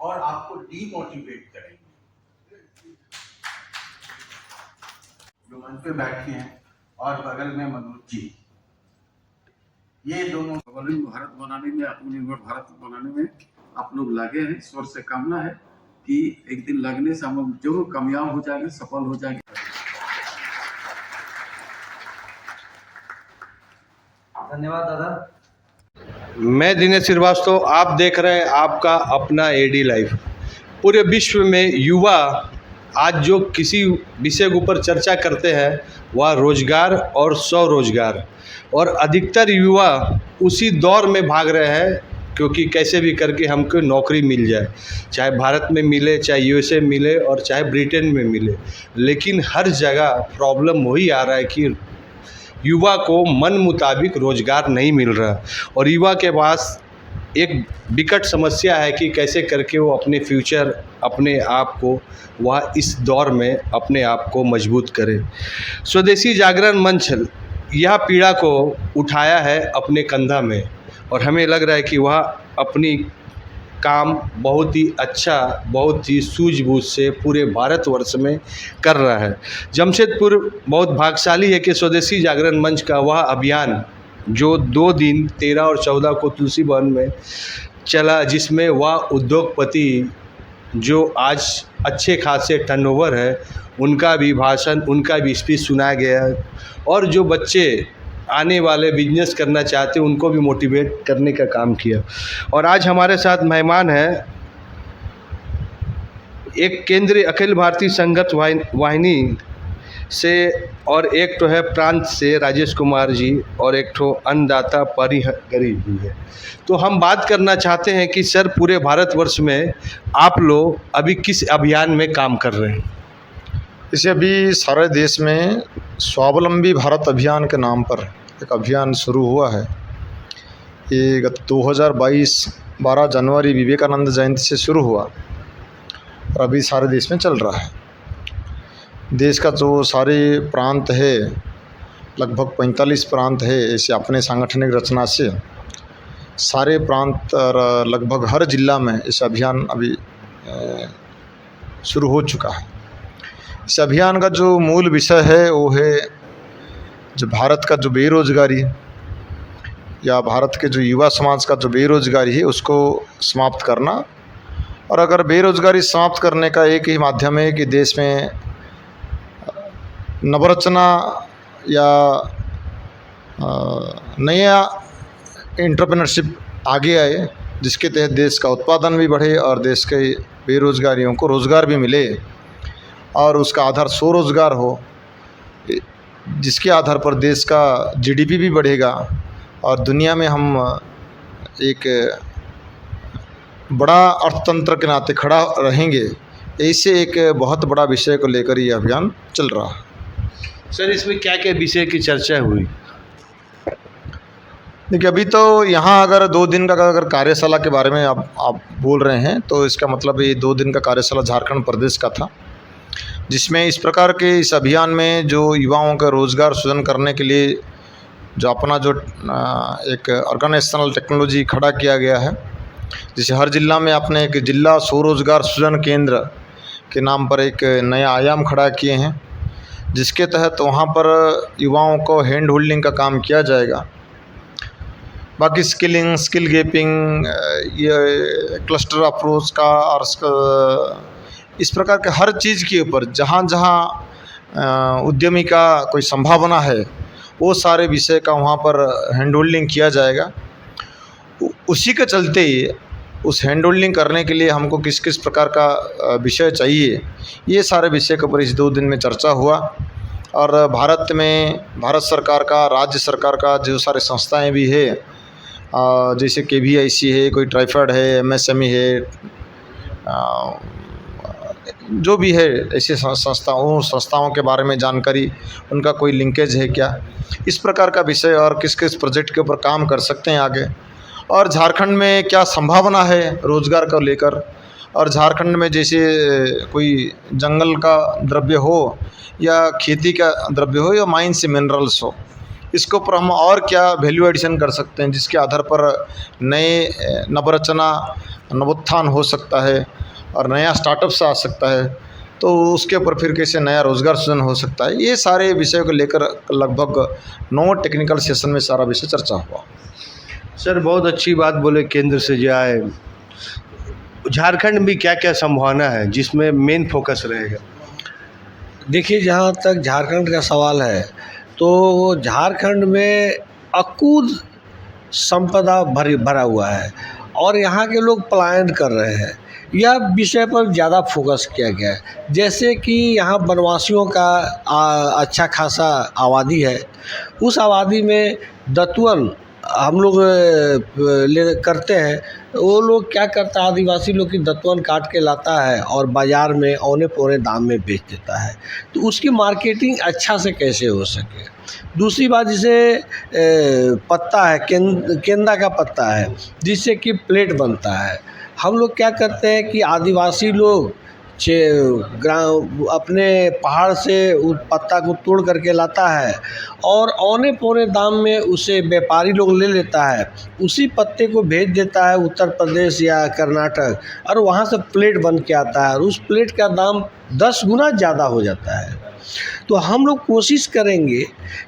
और आपको डीमोटिवेट करेंगे। जो मंच पे बैठे हैं और बगल में मनोज जी, ये दोनों भारत बनाने में, आत्मनिर्भर भारत बनाने में आप लोग लगे हैं। ईश्वर से कामना है कि एक दिन लगने से हम लोग जरूर कामयाब हो जाएंगे, सफल हो जाएंगे। धन्यवाद दादा। मैं दिनेश श्रीवास्तव, आप देख रहे हैं आपका अपना एडी लाइफ। पूरे विश्व में युवा आज जो किसी विषय के ऊपर चर्चा करते हैं वह रोजगार और स्वरोजगार, और अधिकतर युवा उसी दौर में भाग रहे हैं क्योंकि कैसे भी करके हमको नौकरी मिल जाए, चाहे भारत में मिले, चाहे यूएसए मिले और चाहे ब्रिटेन में मिले। लेकिन हर जगह प्रॉब्लम वही आ रहा है कि युवा को मन मुताबिक रोजगार नहीं मिल रहा, और युवा के पास एक विकट समस्या है कि कैसे करके वो अपने फ्यूचर, अपने आप को वह इस दौर में अपने आप को मजबूत करे। स्वदेशी जागरण मंच यह पीड़ा को उठाया है अपने कंधा में, और हमें लग रहा है कि वह अपनी काम बहुत ही अच्छा, बहुत ही सूझबूझ से पूरे भारतवर्ष में कर रहा है। जमशेदपुर बहुत भाग्यशाली है कि स्वदेशी जागरण मंच का वह अभियान जो 2 दिन 13 और 14 को तुलसी भवन में चला, जिसमें वह उद्योगपति जो आज अच्छे खासे टर्नओवर है उनका भी भाषण, उनका भी स्पीच सुनाया गया, और जो बच्चे आने वाले बिजनेस करना चाहते हैं उनको भी मोटिवेट करने का काम किया। और आज हमारे साथ मेहमान हैं एक केंद्रीय अखिल भारतीय संघर्ष वाहिनी से, और एक तो है प्रांत से राजेश कुमार जी, और एक तो अन्नदाता परिहरी जी है। तो हम बात करना चाहते हैं कि सर, पूरे भारतवर्ष में आप लोग अभी किस अभियान में काम कर रहे हैं? इसे अभी सारे देश में स्वावलंबी भारत अभियान के नाम पर एक अभियान शुरू हुआ है। ये 2022 12 जनवरी विवेकानंद जयंती से शुरू हुआ और अभी सारे देश में चल रहा है। देश का जो सारे प्रांत है, लगभग 45 प्रांत है, ऐसे अपने सांगठनिक रचना से सारे प्रांत और लगभग हर जिला में इस अभियान अभी शुरू हो चुका है। इस अभियान का जो मूल विषय है वो है जो भारत का जो बेरोजगारी या भारत के जो युवा समाज का जो बेरोजगारी है उसको समाप्त करना। और अगर बेरोजगारी समाप्त करने का एक ही माध्यम है कि देश में नवरचना या नया एंटरप्रेन्योरशिप आगे आए, जिसके तहत देश का उत्पादन भी बढ़े और देश के बेरोजगारियों को रोज़गार भी मिले, और उसका आधार स्वरोजगार हो, जिसके आधार पर देश का जीडीपी भी बढ़ेगा और दुनिया में हम एक बड़ा अर्थतंत्र के नाते खड़ा रहेंगे। ऐसे एक बहुत बड़ा विषय को लेकर ये अभियान चल रहा है। सर, इसमें क्या क्या विषय की चर्चा हुई? देखिए, अभी तो यहाँ अगर 2 दिन का अगर कार्यशाला के बारे में आप बोल रहे हैं तो इसका मतलब ये 2 दिन का कार्यशाला झारखंड प्रदेश का था, जिसमें इस प्रकार के इस अभियान में जो युवाओं का रोज़गार सृजन करने के लिए जो अपना जो एक ऑर्गेनाइजेशनल टेक्नोलॉजी खड़ा किया गया है, जिसे हर जिला में अपने एक जिला स्वरोजगार सृजन केंद्र के नाम पर एक नया आयाम खड़ा किए हैं, जिसके तहत वहाँ पर युवाओं को हैंड होल्डिंग का काम किया जाएगा। बाकी स्किलिंग, स्किल गैपिंग, ये क्लस्टर अप्रोच का और इस प्रकार के हर चीज़ के ऊपर जहाँ जहाँ उद्यमी का कोई संभावना है वो सारे विषय का वहाँ पर हैंड होल्डिंग किया जाएगा। उसी के चलते उस हैंड होल्डिंग करने के लिए हमको किस किस प्रकार का विषय चाहिए, ये सारे विषय के ऊपर इस 2 दिन में चर्चा हुआ। और भारत में भारत सरकार का, राज्य सरकार का जो सारे संस्थाएं भी है, जैसे KVIC है, कोई ट्राइफेड है, MSME है, जो भी है ऐसे संस्थाओं के बारे में जानकारी, उनका कोई लिंकेज है क्या, इस प्रकार का विषय, और किस किस प्रोजेक्ट के ऊपर काम कर सकते हैं आगे, और झारखंड में क्या संभावना है रोज़गार को लेकर, और झारखंड में जैसे कोई जंगल का द्रव्य हो या खेती का द्रव्य हो या माइन से मिनरल्स हो, इसके ऊपर हम और क्या वैल्यू एडिशन कर सकते हैं, जिसके आधार पर नए नवरचना नवोत्थान हो सकता है और नया स्टार्टअप्स आ सकता है, तो उसके ऊपर फिर कैसे नया रोज़गार सृजन हो सकता है, ये सारे विषयों को लेकर लगभग 9 टेक्निकल सेशन में सारा विषय चर्चा हुआ। सर बहुत अच्छी बात बोले, केंद्र से जाए। झारखंड में क्या क्या संभावना है जिसमें मेन फोकस रहेगा? देखिए, जहाँ तक झारखंड का सवाल है तो झारखंड में अकूत संपदा भरा हुआ है और यहाँ के लोग पलायन कर रहे हैं। यह विषय पर ज़्यादा फोकस किया गया है। जैसे कि यहाँ वनवासियों का अच्छा खासा आबादी है, उस आबादी में दत्तवन हम लोग करते हैं। वो लोग क्या करता है, आदिवासी लोग की दत्तवन काट के लाता है और बाज़ार में औने पौने दाम में बेच देता है, तो उसकी मार्केटिंग अच्छा से कैसे हो सके। दूसरी बात, जैसे पत्ता है, केंदा का पत्ता है जिससे कि प्लेट बनता है। हम लोग क्या करते हैं कि आदिवासी लोग अपने पहाड़ से उस पत्ता को तोड़ करके लाता है और औने पौने दाम में उसे व्यापारी लोग ले लेता है, उसी पत्ते को भेज देता है उत्तर प्रदेश या कर्नाटक, और वहाँ से प्लेट बन के आता है और उस प्लेट का दाम 10 गुना ज़्यादा हो जाता है। तो हम लोग कोशिश करेंगे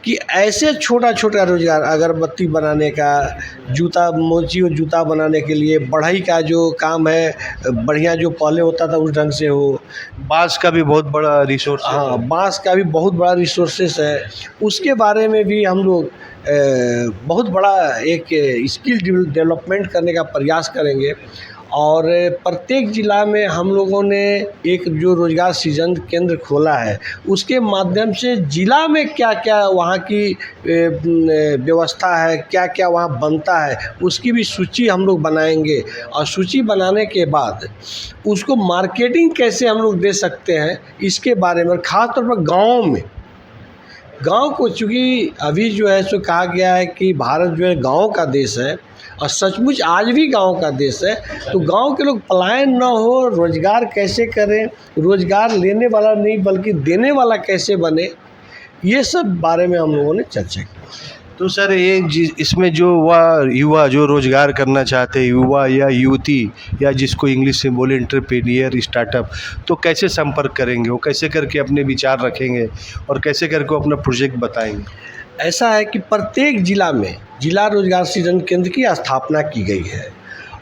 कि ऐसे छोटा छोटा रोज़गार, अगरबत्ती बनाने का, जूता मोची और जूता बनाने के लिए बढ़ई का जो काम है, बढ़िया जो पहले होता था उस ढंग से हो। बांस का भी बहुत बड़ा रिसोर्स है। हाँ, बांस का भी बहुत बड़ा रिसोर्सेस है, उसके बारे में भी हम लोग बहुत बड़ा एक स्किल डेवलपमेंट करने का प्रयास करेंगे। और प्रत्येक ज़िला में हम लोगों ने एक जो रोज़गार सृजन केंद्र खोला है, उसके माध्यम से ज़िला में क्या क्या वहाँ की व्यवस्था है, क्या क्या वहाँ बनता है, उसकी भी सूची हम लोग बनाएंगे। और सूची बनाने के बाद उसको मार्केटिंग कैसे हम लोग दे सकते हैं, इसके बारे में, ख़ास तौर पर गांव को, चूँकि अभी जो है सो कहा गया है कि भारत जो है गाँव का देश है और सचमुच आज भी गांव का देश है, तो गांव के लोग पलायन ना हो, रोज़गार कैसे करें, रोज़गार लेने वाला नहीं बल्कि देने वाला कैसे बने, ये सब बारे में हम लोगों ने चर्चा की। तो सर ये इसमें जो युवा जो रोज़गार करना चाहते हैं, युवा या युवती या जिसको इंग्लिश में बोले एंटरप्रेन्योर, स्टार्टअप, तो कैसे संपर्क करेंगे, वो कैसे करके अपने विचार रखेंगे और कैसे करके अपना प्रोजेक्ट बताएंगे? ऐसा है कि प्रत्येक ज़िला में जिला रोजगार सृजन केंद्र की स्थापना की गई है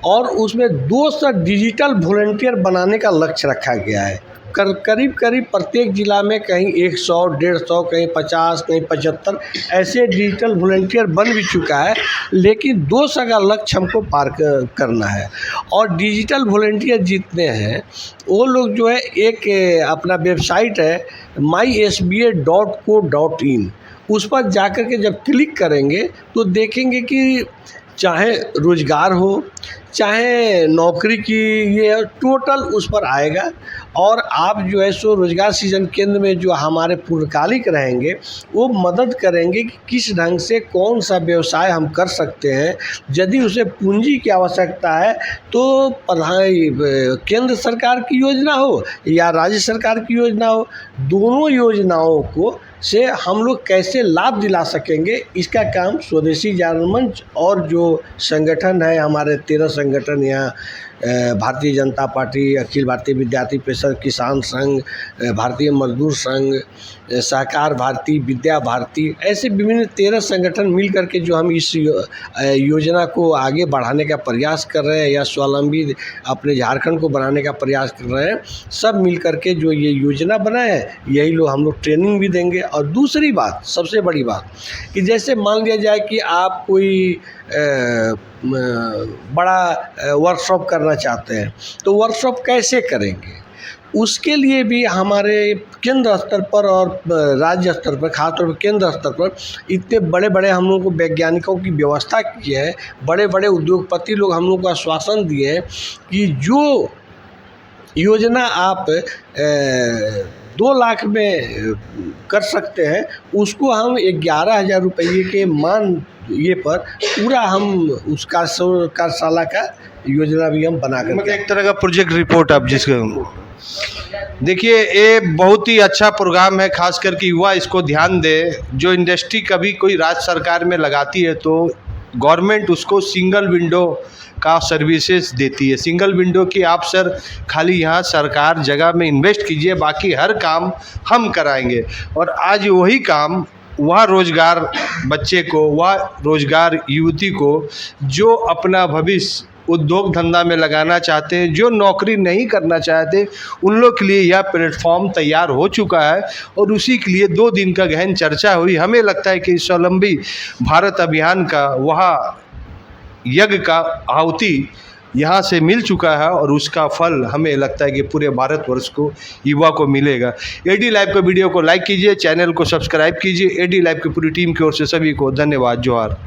और उसमें 200 डिजिटल वॉलंटियर बनाने का लक्ष्य रखा गया है। करीब प्रत्येक ज़िला में कहीं 100, 150, कहीं 50, कहीं 75 ऐसे डिजिटल वॉलंटियर बन भी चुका है, लेकिन 200 का लक्ष्य हमको पार करना है। और डिजिटल वॉलंटियर जितने हैं वो लोग जो है, एक अपना वेबसाइट है mysba.co.in, उस पर जाकर के जब क्लिक करेंगे तो देखेंगे कि चाहे रोज़गार हो, चाहे नौकरी की, ये टोटल उस पर आएगा। और आप जो है सो रोज़गार सृजन केंद्र में जो हमारे पूर्णकालिक रहेंगे वो मदद करेंगे कि किस ढंग से कौन सा व्यवसाय हम कर सकते हैं। यदि उसे पूंजी की आवश्यकता है तो केंद्र सरकार की योजना हो या राज्य सरकार की योजना हो, दोनों योजनाओं को से हम लोग कैसे लाभ दिला सकेंगे, इसका काम स्वदेशी जनमंच और जो संगठन है, हमारे 13 संगठन यहाँ, भारतीय जनता पार्टी, अखिल भारतीय विद्यार्थी परिषद, किसान संघ, भारतीय मजदूर संघ, सहकार भारती, विद्या भारती, ऐसे विभिन्न 13 संगठन मिल करके जो हम इस योजना को आगे बढ़ाने का प्रयास कर रहे हैं या स्वावलंबी अपने झारखंड को बनाने का प्रयास कर रहे हैं, सब मिल करके जो ये योजना बनाए हैं, यही लोग हम लोग ट्रेनिंग भी देंगे। और दूसरी बात, सबसे बड़ी बात, कि जैसे मान लिया जाए कि आप कोई बड़ा वर्कशॉप करना चाहते हैं, तो वर्कशॉप कैसे करेंगे, उसके लिए भी हमारे केंद्र स्तर पर और राज्य स्तर पर, खासतौर पर केंद्र स्तर पर इतने बड़े बड़े हम लोगों को वैज्ञानिकों की व्यवस्था की है, बड़े बड़े उद्योगपति लोग हम लोग को आश्वासन दिए हैं कि जो योजना आप 2 लाख में कर सकते हैं, उसको हम 11,000 रुपये के मान ये पर पूरा हम उसका कार्यशाला का योजना भी हम बना कर, मतलब एक तरह का प्रोजेक्ट रिपोर्ट आप जिसको देखिए, ये बहुत ही अच्छा प्रोग्राम है। खास करके युवा इसको ध्यान दे। जो इंडस्ट्री कभी कोई राज्य सरकार में लगाती है तो गवर्नमेंट उसको सिंगल विंडो का सर्विसेज देती है। सिंगल विंडो की आप सर खाली यहाँ सरकार जगह में इन्वेस्ट कीजिए, बाकी हर काम हम कराएंगे। और आज वही काम वह रोज़गार बच्चे को, वह रोज़गार युवती को जो अपना भविष्य उद्योग धंधा में लगाना चाहते हैं, जो नौकरी नहीं करना चाहते, उन लोग के लिए यह प्लेटफॉर्म तैयार हो चुका है। और उसी के लिए 2 दिन का गहन चर्चा हुई। हमें लगता है कि स्वावलंबी भारत अभियान का वह यज्ञ का आहुति यहाँ से मिल चुका है और उसका फल हमें लगता है कि पूरे भारतवर्ष को, युवा को मिलेगा। एडी लाइव का वीडियो को लाइक कीजिए, चैनल को सब्सक्राइब कीजिए। एडी लाइव की पूरी टीम की ओर से सभी को धन्यवाद। जोहार।